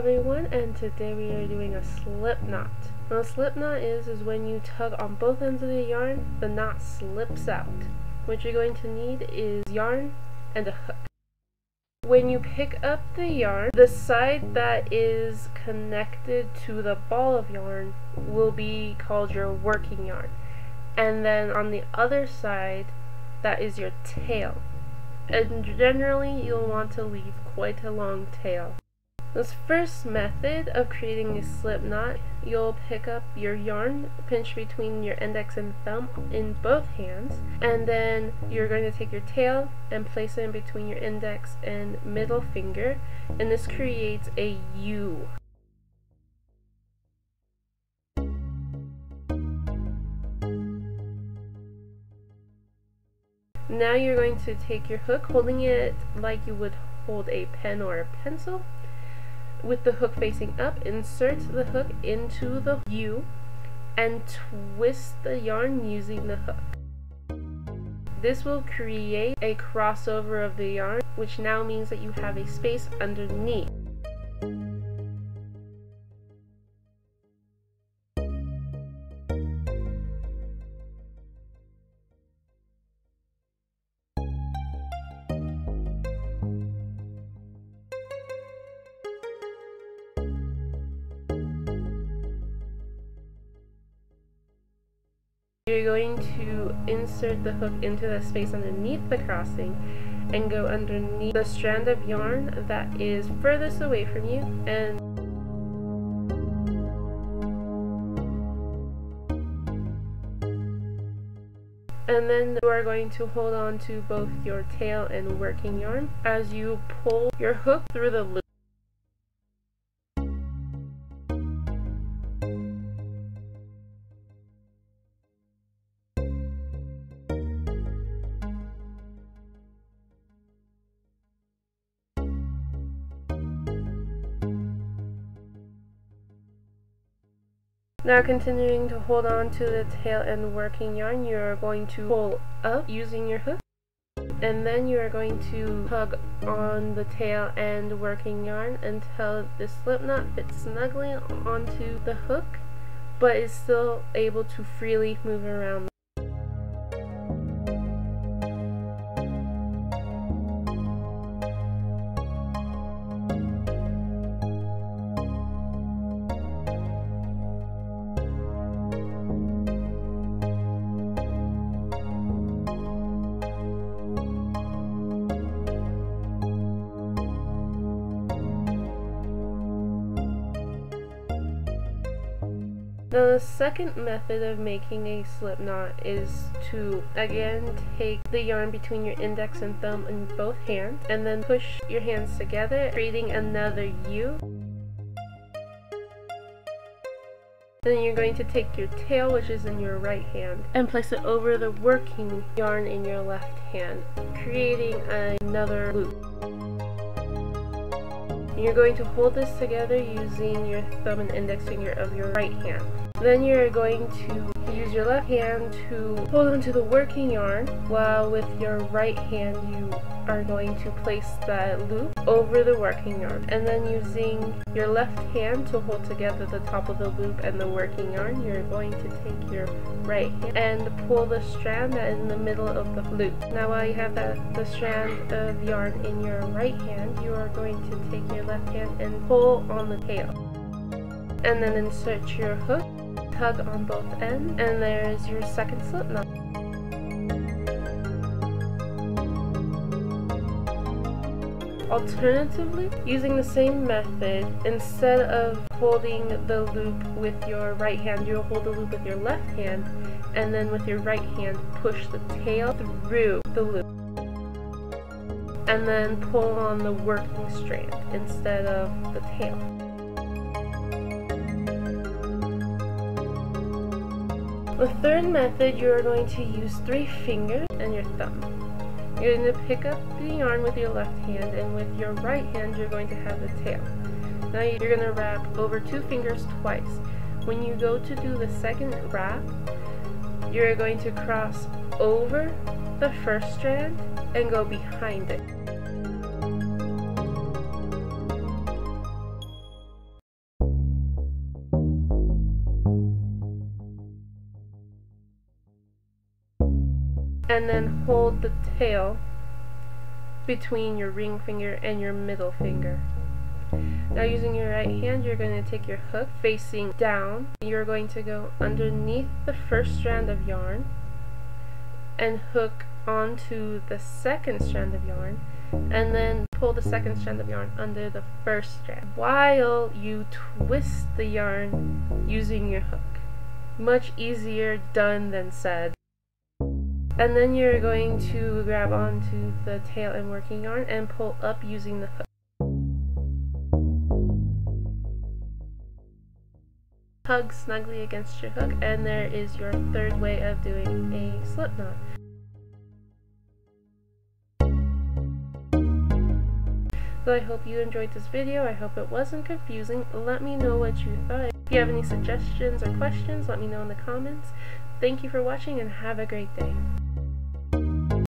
everyone, and today we are doing a slip knot. Now, a slip knot is when you tug on both ends of the yarn, the knot slips out. What you're going to need is yarn and a hook. When you pick up the yarn, the side that is connected to the ball of yarn will be called your working yarn, and then on the other side, that is your tail. And generally you'll want to leave quite a long tail. This first method of creating a slip knot, you'll pick up your yarn, pinch between your index and thumb in both hands, and then you're going to take your tail and place it in between your index and middle finger, and this creates a U. Now you're going to take your hook, holding it like you would hold a pen or a pencil. With the hook facing up, insert the hook into the U and twist the yarn using the hook. This will create a crossover of the yarn, which now means that you have a space underneath. You're going to insert the hook into the space underneath the crossing and go underneath the strand of yarn that is furthest away from you, and then you are going to hold on to both your tail and working yarn as you pull your hook through the loop. Now, continuing to hold on to the tail and working yarn, you are going to pull up using your hook, and then you are going to tug on the tail and working yarn until the slip knot fits snugly onto the hook, but is still able to freely move around. Now, the second method of making a slip knot is to again take the yarn between your index and thumb in both hands and then push your hands together, creating another U. Then you're going to take your tail, which is in your right hand, and place it over the working yarn in your left hand, creating another loop. You're going to hold this together using your thumb and index finger of your right hand. Then you're going to use your left hand to hold onto the working yarn, while with your right hand you are going to place that loop over the working yarn. And then using your left hand to hold together the top of the loop and the working yarn, you're going to take your right hand and pull the strand that is in the middle of the loop. Now, while you have the strand of yarn in your right hand, you are going to take your left hand and pull on the tail. And then insert your hook, tug on both ends, and there's your second slip knot. Alternatively, using the same method, instead of holding the loop with your right hand, you'll hold the loop with your left hand, and then with your right hand push the tail through the loop, and then pull on the working strand instead of the tail. The third method, you're going to use 3 fingers and your thumb. You're going to pick up the yarn with your left hand, and with your right hand you're going to have the tail. Now you're going to wrap over 2 fingers twice. When you go to do the second wrap, you're going to cross over the first strand and go behind it. and then hold the tail between your ring finger and your middle finger. Now using your right hand, you're going to take your hook facing down. You're going to go underneath the first strand of yarn and hook onto the second strand of yarn, and then pull the second strand of yarn under the first strand while you twist the yarn using your hook. Much easier done than said. And then you're going to grab onto the tail and working yarn and pull up using the hook. Hug snugly against your hook, and there is your third way of doing a slip knot. So I hope you enjoyed this video. I hope it wasn't confusing. Let me know what you thought. If you have any suggestions or questions, let me know in the comments. Thank you for watching and have a great day.